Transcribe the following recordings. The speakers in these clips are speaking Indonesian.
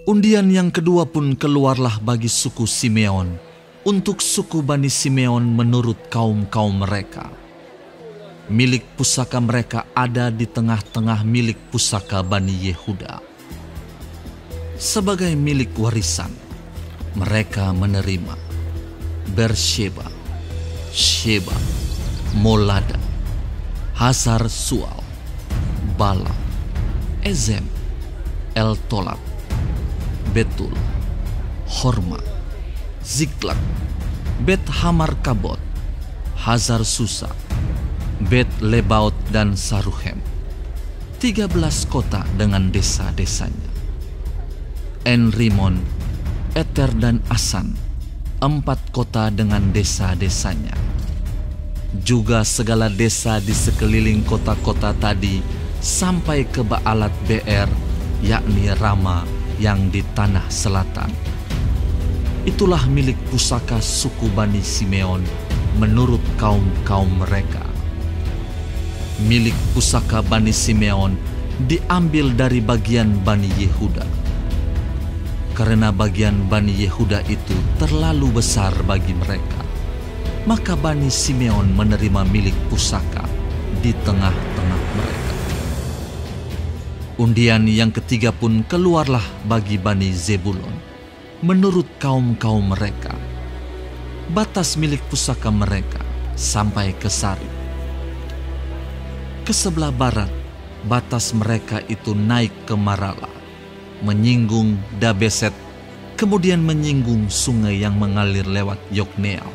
Undian yang kedua pun keluarlah bagi suku Simeon, untuk suku Bani Simeon menurut kaum-kaum mereka. Milik pusaka mereka ada di tengah-tengah milik pusaka Bani Yehuda. Sebagai milik warisan, mereka menerima Bersheba, Sheba, Molada, Hazar Sual, Bala, Ezem, El-Tolad, Betul, Horma, Ziklag, Bet Hamar Kabot, Hazar Susa, Bet Lebaot dan Saruhem, 13 kota dengan desa-desanya. En-Rimon, Eter dan Asan, 4 kota dengan desa-desanya. Juga segala desa di sekeliling kota-kota tadi sampai ke Baalat Beer, yakni Rama yang di tanah selatan. Itulah milik pusaka suku Bani Simeon menurut kaum-kaum mereka. Milik pusaka Bani Simeon diambil dari bagian Bani Yehuda. Karena bagian Bani Yehuda itu terlalu besar bagi mereka, maka Bani Simeon menerima milik pusaka di tengah-tengah mereka. Undian yang ketiga pun keluarlah bagi Bani Zebulon, menurut kaum-kaum mereka. Batas milik pusaka mereka sampai ke Sari. Ke sebelah barat, batas mereka itu naik ke Marala, menyinggung Dabeset, kemudian menyinggung sungai yang mengalir lewat Yokneam.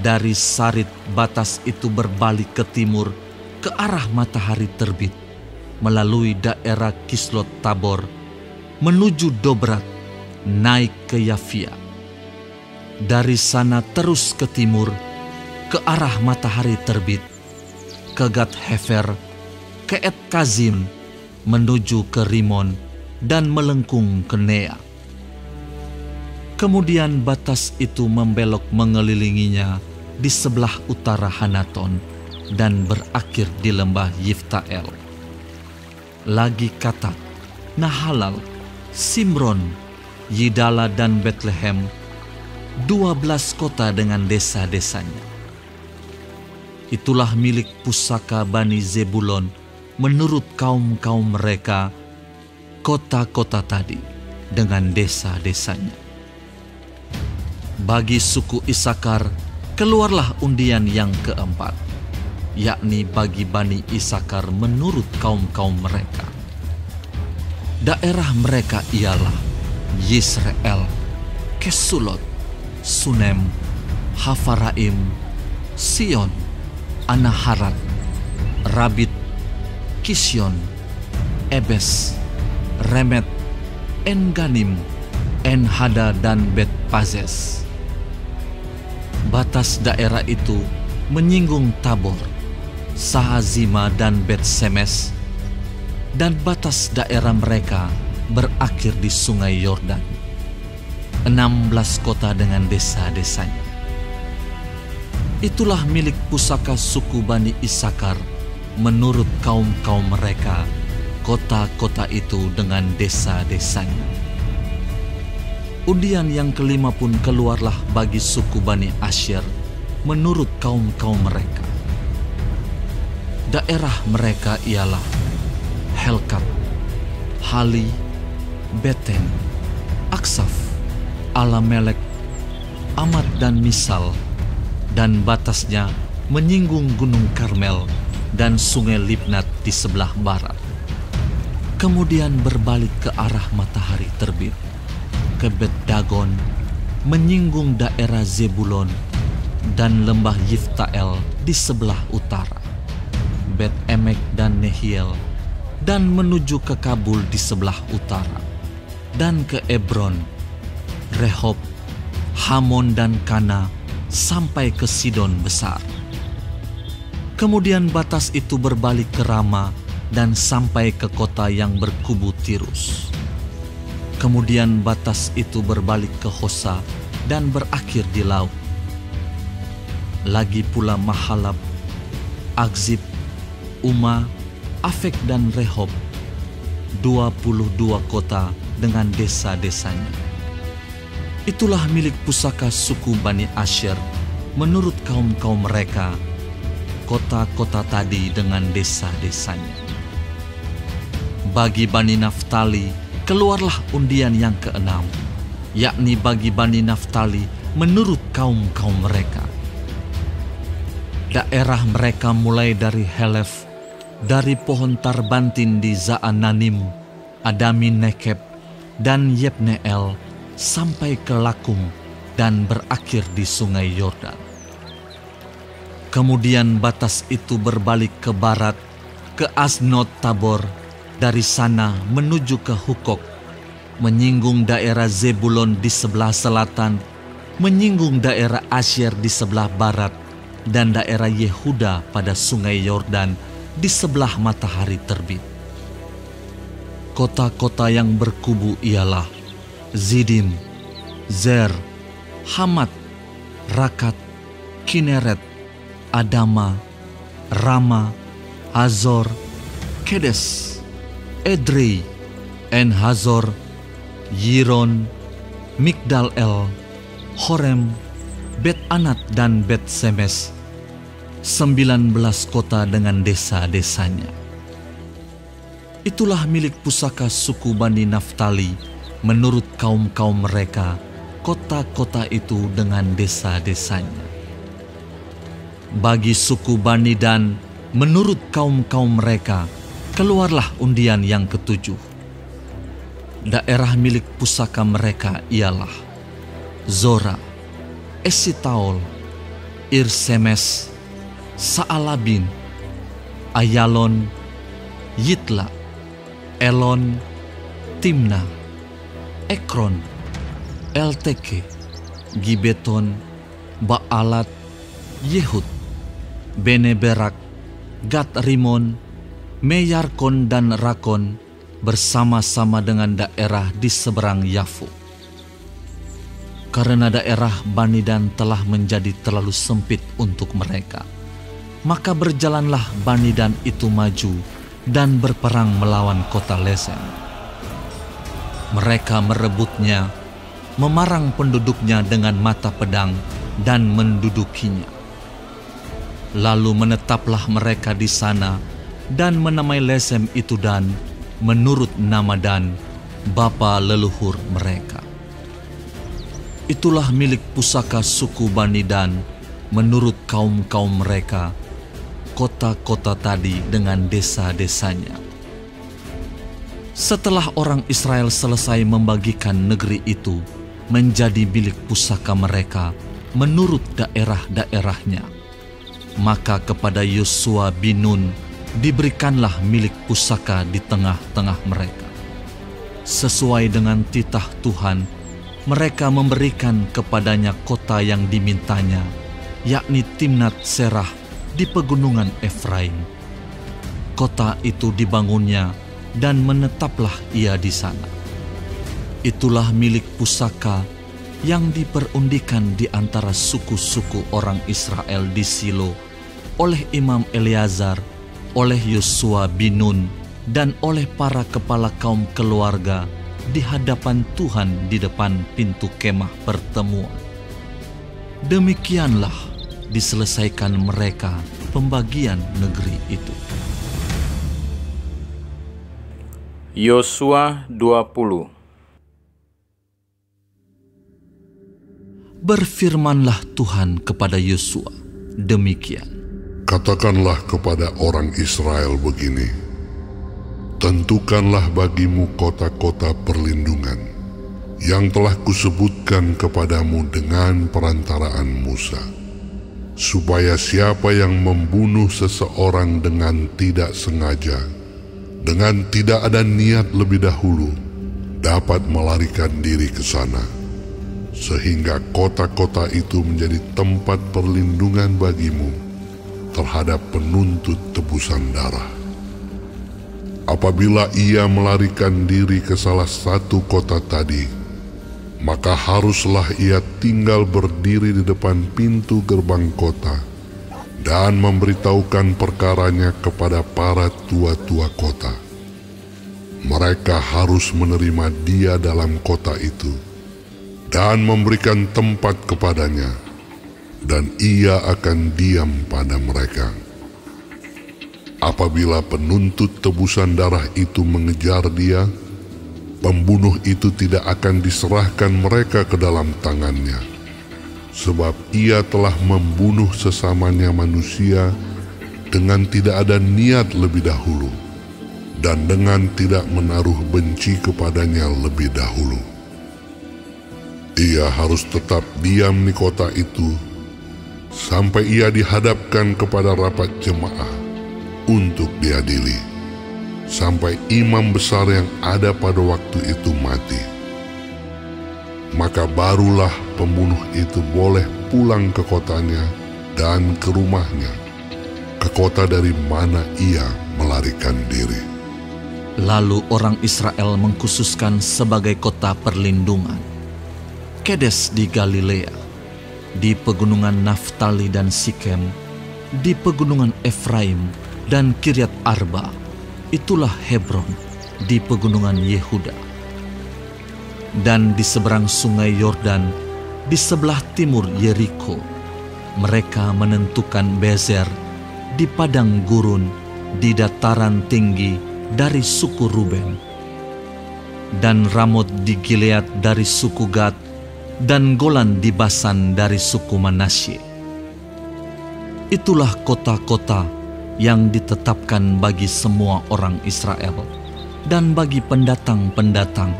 Dari Sarit batas itu berbalik ke timur, ke arah matahari terbit, melalui daerah Kislot Tabor, menuju Dobrat, naik ke Yafia. Dari sana terus ke timur, ke arah matahari terbit, ke Gat Hefer, ke Et Kazim, menuju ke Rimon, dan melengkung ke Nea. Kemudian batas itu membelok mengelilinginya di sebelah utara Hanaton, dan berakhir di lembah Yiftael. Lagi Katat, Nahalal, Simron, Yidala dan Betlehem, 12 kota dengan desa-desanya. Itulah milik pusaka Bani Zebulon menurut kaum-kaum mereka, kota-kota tadi dengan desa-desanya. Bagi suku Isakar keluarlah undian yang keempat, yakni bagi Bani Isakar menurut kaum-kaum mereka. Daerah mereka ialah Yisrael, Kesulot, Sunem, Hafaraim, Sion, Anaharat, Rabit, Kisyon, Ebes, Remet, En-Ganim, En-Hada dan Bet-Pazes. Batas daerah itu menyinggung Tabor, Sahazima dan Bet-Semes, dan batas daerah mereka berakhir di sungai Yordan. 16 kota dengan desa-desanya. Itulah milik pusaka suku Bani Isakar menurut kaum-kaum mereka, kota-kota itu dengan desa-desanya. Undian yang kelima pun keluarlah bagi suku Bani Asyer menurut kaum-kaum mereka. Daerah mereka ialah Helkat, Hali, Beten, Aksaf, Alamelek, Amat dan Misal, dan batasnya menyinggung Gunung Karmel dan sungai Libnat di sebelah barat. Kemudian berbalik ke arah matahari terbit, ke Bet-Dagon, menyinggung daerah Zebulon, dan lembah Yiftael di sebelah utara, Bet-Emek dan Nehiel, dan menuju ke Kabul di sebelah utara, dan ke Ebron, Rehob, Hamon dan Kana, sampai ke Sidon besar. Kemudian batas itu berbalik ke Rama dan sampai ke kota yang berkubu Tirus. Kemudian batas itu berbalik ke Hosa dan berakhir di laut. Lagi pula Mahalab, Akzib, Uma, Afek dan Rehob, 22 kota dengan desa-desanya. Itulah milik pusaka suku Bani Asyer menurut kaum-kaum mereka, kota-kota tadi dengan desa-desanya. Bagi Bani Naftali keluarlah undian yang keenam, yakni bagi Bani Naftali menurut kaum-kaum mereka. Daerah mereka mulai dari Helef, dari pohon Tarbantin di Zaananim, Adami Nekeb, dan Yebneel, sampai ke Lakum dan berakhir di sungai Yordan. Kemudian batas itu berbalik ke barat, ke Asnot Tabor, dari sana menuju ke Hukok, menyinggung daerah Zebulon di sebelah selatan, menyinggung daerah Asyer di sebelah barat, dan daerah Yehuda pada sungai Yordan di sebelah matahari terbit. Kota-kota yang berkubu ialah Zidim, Zer, Hamat, Rakat, Kineret, Adama, Rama, Hazor, Kedes, Edrei, En-Hazor, Yiron, Migdal-El, Horem, Bet-Anat dan Bet-Semes, 19 kota dengan desa-desanya. Itulah milik pusaka suku Bani Naftali menurut kaum-kaum mereka, kota-kota itu dengan desa-desanya. Bagi suku Bani Dan menurut kaum-kaum mereka, keluarlah undian yang ketujuh. Daerah milik pusaka mereka ialah Zora, Esitaol, Irsemes, Saalabin, Ayalon, Yitla, Elon, Timna, Ekron, Elteke, Gibeton, Baalat, Yehud, Beneberak, Gat Rimon, Meyarkon dan Rakon bersama-sama dengan daerah di seberang Yafu. Karena daerah Bani Dan telah menjadi terlalu sempit untuk mereka, maka berjalanlah Bani Dan itu maju dan berperang melawan kota Lesem. Mereka merebutnya, memarang penduduknya dengan mata pedang dan mendudukinya. Lalu menetaplah mereka di sana dan menamai Lesem itu Dan menurut nama Dan, bapa leluhur mereka. Itulah milik pusaka suku Bani Dan menurut kaum-kaum mereka, kota-kota tadi dengan desa-desanya. Setelah orang Israel selesai membagikan negeri itu menjadi milik pusaka mereka menurut daerah-daerahnya, maka kepada Yosua bin Nun diberikanlah milik pusaka di tengah-tengah mereka. Sesuai dengan titah Tuhan, mereka memberikan kepadanya kota yang dimintanya, yakni Timnat Serah di pegunungan Efraim. Kota itu dibangunnya dan menetaplah ia di sana. Itulah milik pusaka yang diperundikan di antara suku-suku orang Israel di Silo oleh Imam Eleazar, oleh Yosua bin Nun, dan oleh para kepala kaum keluarga di hadapan Tuhan di depan pintu kemah pertemuan. Demikianlah diselesaikan mereka pembagian negeri itu. Yosua 20. Berfirmanlah Tuhan kepada Yosua demikian. Katakanlah kepada orang Israel begini: tentukanlah bagimu kota-kota perlindungan yang telah kusebutkan kepadamu dengan perantaraan Musa, supaya siapa yang membunuh seseorang dengan tidak sengaja, dengan tidak ada niat lebih dahulu, dapat melarikan diri ke sana, sehingga kota-kota itu menjadi tempat perlindungan bagimu terhadap penuntut tebusan darah. Apabila ia melarikan diri ke salah satu kota tadi, maka haruslah ia tinggal berdiri di depan pintu gerbang kota dan memberitahukan perkaranya kepada para tua-tua kota. mereka harus menerima dia dalam kota itu dan memberikan tempat kepadanya, dan ia akan diam pada mereka. Apabila penuntut tebusan darah itu mengejar dia, pembunuh itu tidak akan diserahkan mereka ke dalam tangannya, sebab ia telah membunuh sesamanya manusia dengan tidak ada niat lebih dahulu, dan dengan tidak menaruh benci kepadanya lebih dahulu. Ia harus tetap diam di kota itu sampai ia dihadapkan kepada rapat jemaah untuk diadili, sampai imam besar yang ada pada waktu itu mati. Maka barulah pembunuh itu boleh pulang ke kotanya dan ke rumahnya, ke kota dari mana ia melarikan diri. Lalu orang Israel mengkhususkan sebagai kota perlindungan Kedes di Galilea, di pegunungan Naftali dan Sikem, di pegunungan Efraim dan Kiryat Arba. Itulah Hebron di pegunungan Yehuda. Dan di seberang sungai Yordan, di sebelah timur Yeriko, mereka menentukan Bezer di padang gurun di dataran tinggi dari suku Ruben, dan Ramot di Gilead dari suku Gad, dan Golan di Basan dari suku Manasye. Itulah kota-kota yang ditetapkan bagi semua orang Israel dan bagi pendatang-pendatang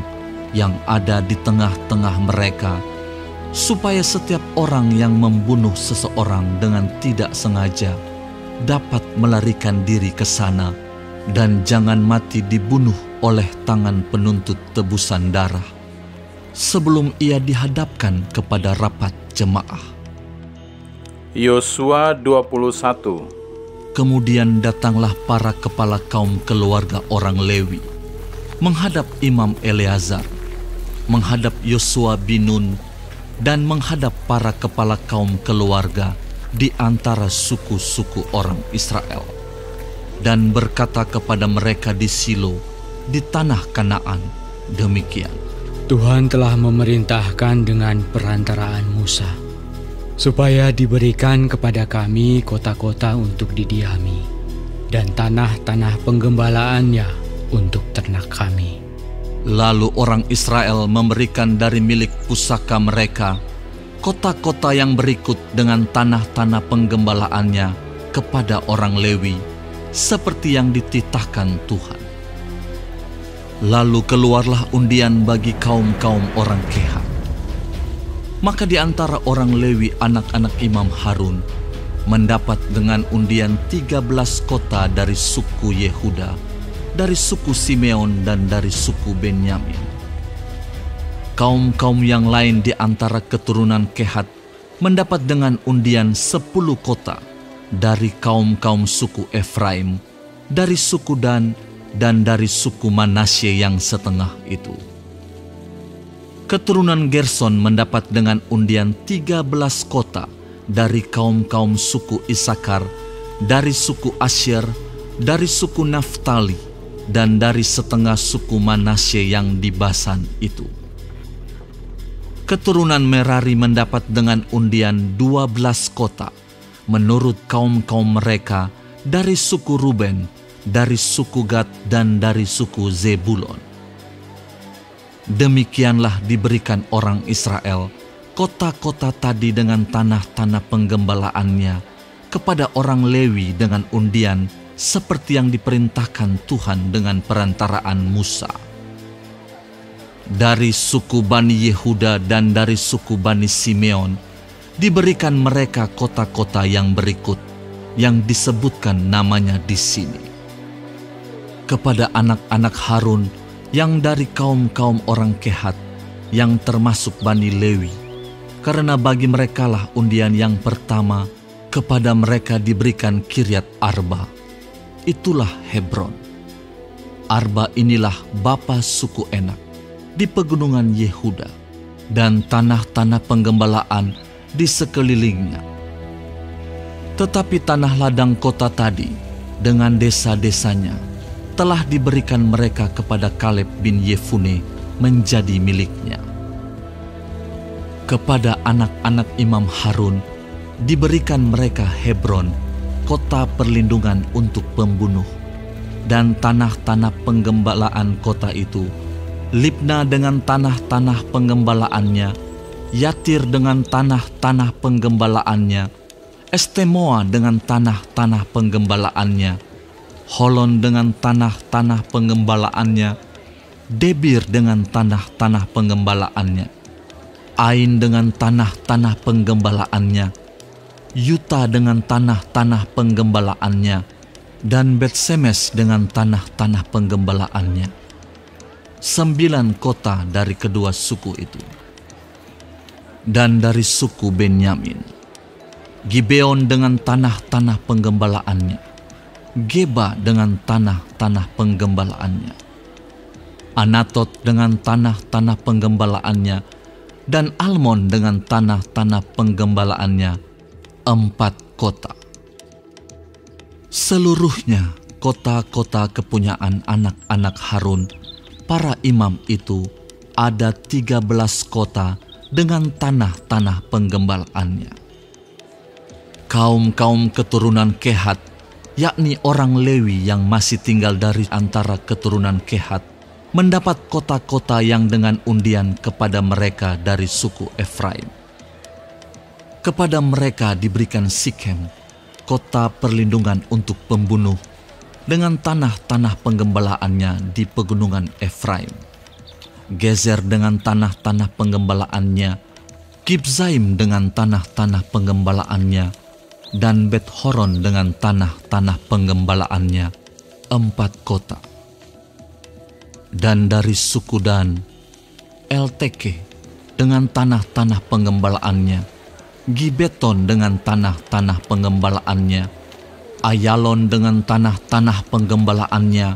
yang ada di tengah-tengah mereka, supaya setiap orang yang membunuh seseorang dengan tidak sengaja dapat melarikan diri ke sana dan jangan mati dibunuh oleh tangan penuntut tebusan darah sebelum ia dihadapkan kepada rapat jemaah. Yosua 21. Kemudian datanglah para kepala kaum keluarga orang Lewi menghadap Imam Eleazar, menghadap Yosua bin Nun, dan menghadap para kepala kaum keluarga di antara suku-suku orang Israel, dan berkata kepada mereka di Silo di tanah Kanaan demikian: Tuhan telah memerintahkan dengan perantaraan Musa, supaya diberikan kepada kami kota-kota untuk didiami, dan tanah-tanah penggembalaannya untuk ternak kami. Lalu orang Israel memberikan dari milik pusaka mereka kota-kota yang berikut dengan tanah-tanah penggembalaannya kepada orang Lewi, seperti yang dititahkan Tuhan. Lalu keluarlah undian bagi kaum-kaum orang Kehat. Maka di antara orang Lewi anak-anak Imam Harun mendapat dengan undian 13 kota dari suku Yehuda, dari suku Simeon dan dari suku Benyamin. Kaum-kaum yang lain di antara keturunan Kehat mendapat dengan undian 10 kota dari kaum-kaum suku Efraim, dari suku dan dari suku Manasye yang setengah itu. Keturunan Gerson mendapat dengan undian 13 kota dari kaum-kaum suku Isakar, dari suku Asyer, dari suku Naftali, dan dari setengah suku Manasye yang di Basan itu. Keturunan Merari mendapat dengan undian 12 kota menurut kaum-kaum mereka dari suku Ruben, dari suku Gad, dan dari suku Zebulon. Demikianlah diberikan orang Israel kota-kota tadi dengan tanah-tanah penggembalaannya kepada orang Lewi dengan undian seperti yang diperintahkan Tuhan dengan perantaraan Musa. Dari suku Bani Yehuda dan dari suku Bani Simeon diberikan mereka kota-kota yang berikut yang disebutkan namanya di sini. Kepada anak-anak Harun yang dari kaum-kaum orang Kehat yang termasuk Bani Lewi, karena bagi merekalah undian yang pertama, kepada mereka diberikan Kiryat Arba. Itulah Hebron. Arba inilah bapa suku Enak di pegunungan Yehuda dan tanah-tanah penggembalaan di sekelilingnya. Tetapi tanah ladang kota tadi dengan desa-desanya telah diberikan mereka kepada Kaleb bin Yefune menjadi miliknya. Kepada anak-anak Imam Harun diberikan mereka Hebron, kota perlindungan untuk pembunuh, dan tanah-tanah penggembalaan kota itu, Libna dengan tanah-tanah penggembalaannya, Yatir dengan tanah-tanah penggembalaannya, Estemoa dengan tanah-tanah penggembalaannya, Holon dengan tanah-tanah penggembalaannya, Debir dengan tanah-tanah penggembalaannya, Ain dengan tanah-tanah penggembalaannya, Yuta dengan tanah-tanah penggembalaannya, dan Bet-Semes dengan tanah-tanah penggembalaannya. 9 kota dari kedua suku itu. Dan dari suku Benyamin, Gibeon dengan tanah-tanah penggembalaannya, Geba dengan tanah-tanah penggembalaannya, Anatot dengan tanah-tanah penggembalaannya, dan Almon dengan tanah-tanah penggembalaannya, 4 kota. Seluruhnya kota-kota kepunyaan anak-anak Harun, para imam itu, ada 13 kota dengan tanah-tanah penggembalaannya. Kaum-kaum keturunan Kehat, yakni orang Lewi yang masih tinggal dari antara keturunan Kehat, mendapat kota-kota yang dengan undian kepada mereka dari suku Efraim. Kepada mereka diberikan Sikem, kota perlindungan untuk pembunuh, dengan tanah-tanah penggembalaannya di pegunungan Efraim. Gezer dengan tanah-tanah penggembalaannya, Kibzaim dengan tanah-tanah penggembalaannya, dan Bet-Horon dengan tanah-tanah penggembalaannya, 4 kota. Dan dari suku Dan, Elteke dengan tanah-tanah penggembalaannya, Gibeton dengan tanah-tanah penggembalaannya, Ayalon dengan tanah-tanah penggembalaannya,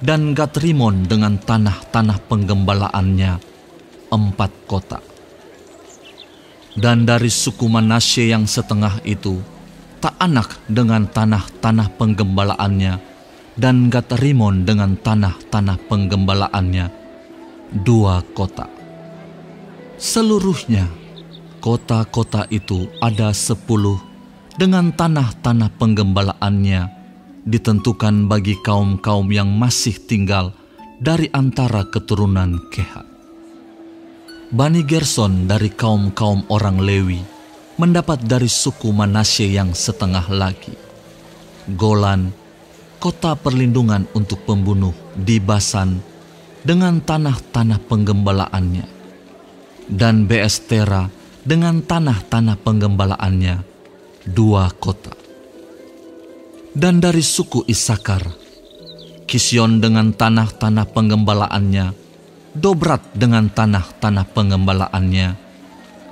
dan Gatrimon dengan tanah-tanah penggembalaannya, 4 kota. Dan dari suku Manasye yang setengah itu, Ta'anak dengan tanah-tanah penggembalaannya, dan Gatrimon dengan tanah-tanah penggembalaannya, 2 kota. Seluruhnya kota-kota itu ada 10 dengan tanah-tanah penggembalaannya, ditentukan bagi kaum-kaum yang masih tinggal dari antara keturunan Kehat. Bani Gerson dari kaum-kaum orang Lewi mendapat dari suku Manasye yang setengah lagi. Golan, kota perlindungan untuk pembunuh di Basan dengan tanah-tanah penggembalaannya, dan Beestera dengan tanah-tanah penggembalaannya, 2 kota. Dan dari suku Isakar, Kision dengan tanah-tanah penggembalaannya, Dobrat dengan tanah-tanah penggembalaannya,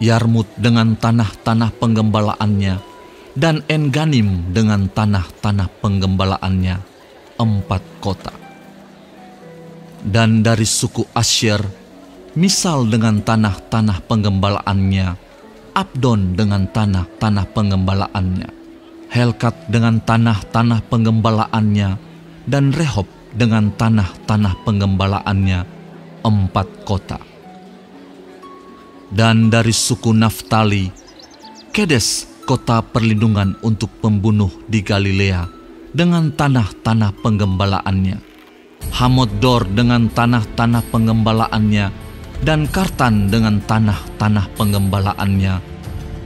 Yarmut dengan tanah-tanah penggembalaannya, dan En-Ganim dengan tanah-tanah penggembalaannya, 4 kota. Dan dari suku Asyer, Misal dengan tanah-tanah penggembalaannya, Abdon dengan tanah-tanah penggembalaannya, Helkat dengan tanah-tanah penggembalaannya, dan Rehob dengan tanah-tanah penggembalaannya, 4 kota. Dan dari suku Naftali, Kedes, kota perlindungan untuk pembunuh di Galilea, dengan tanah-tanah penggembalaannya, Hamoddor dengan tanah-tanah penggembalaannya, dan Kartan dengan tanah-tanah penggembalaannya,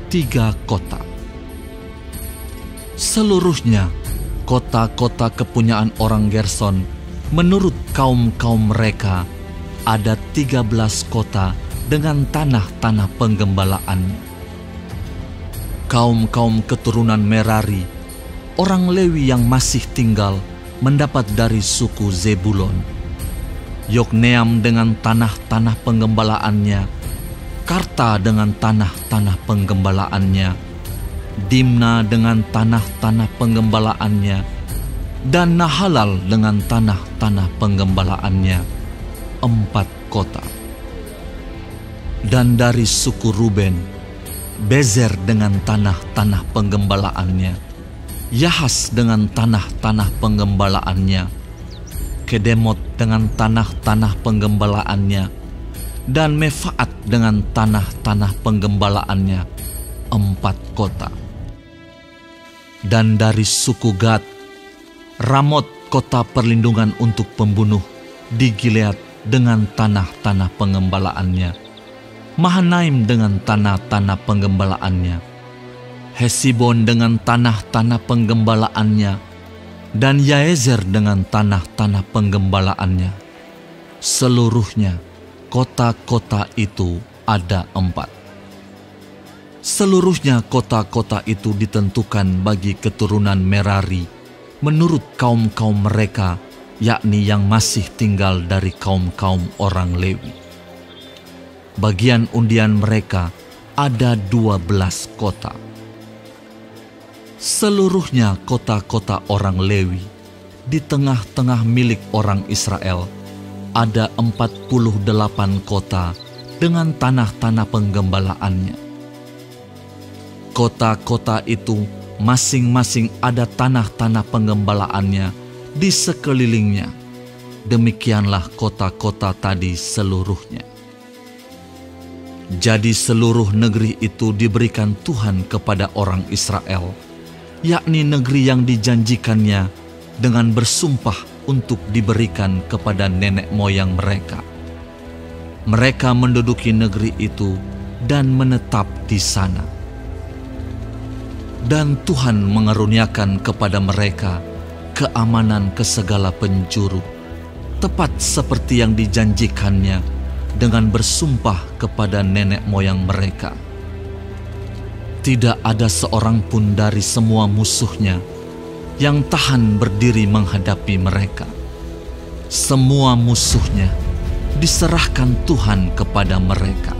3 kota. Seluruhnya kota-kota kepunyaan orang Gerson menurut kaum-kaum mereka ada 13 kota dengan tanah-tanah penggembalaannya. Kaum-kaum keturunan Merari, orang Lewi yang masih tinggal, mendapat dari suku Zebulon, Yokneam dengan tanah-tanah penggembalaannya, Karta dengan tanah-tanah penggembalaannya, Dimna dengan tanah-tanah penggembalaannya, dan Nahalal dengan tanah-tanah penggembalaannya, 4 kota. Dan dari suku Ruben, Bezer dengan tanah-tanah penggembalaannya, Yahas dengan tanah-tanah penggembalaannya, Kedemot dengan tanah-tanah penggembalaannya, dan Mefaat dengan tanah-tanah penggembalaannya, 4 kota. Dan dari suku Gad, Ramot kota perlindungan untuk pembunuh di Gilead dengan tanah-tanah penggembalaannya, Mahanaim dengan tanah-tanah penggembalaannya, Hesibon dengan tanah-tanah penggembalaannya, dan Yaezer dengan tanah-tanah penggembalaannya. Seluruhnya kota-kota itu ada 4. Seluruhnya kota-kota itu ditentukan bagi keturunan Merari menurut kaum-kaum mereka, yakni yang masih tinggal dari kaum-kaum orang Lewi. Bagian undian mereka ada 12 kota. Seluruhnya kota-kota orang Lewi di tengah-tengah milik orang Israel ada 48 kota dengan tanah-tanah penggembalaannya. Kota-kota itu masing-masing ada tanah-tanah penggembalaannya di sekelilingnya. Demikianlah kota-kota tadi seluruhnya. Jadi seluruh negeri itu diberikan Tuhan kepada orang Israel, yakni negeri yang dijanjikannya dengan bersumpah untuk diberikan kepada nenek moyang mereka. Mereka menduduki negeri itu dan menetap di sana. Dan Tuhan mengaruniakan kepada mereka keamanan ke segala penjuru, tepat seperti yang dijanjikannya dengan bersumpah kepada nenek moyang mereka. Tidak ada seorang pun dari semua musuhnya yang tahan berdiri menghadapi mereka. Semua musuhnya diserahkan Tuhan kepada mereka.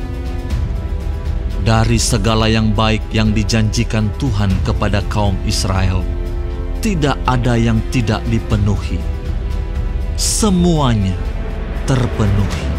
Dari segala yang baik yang dijanjikan Tuhan kepada kaum Israel, tidak ada yang tidak dipenuhi. Semuanya terpenuhi.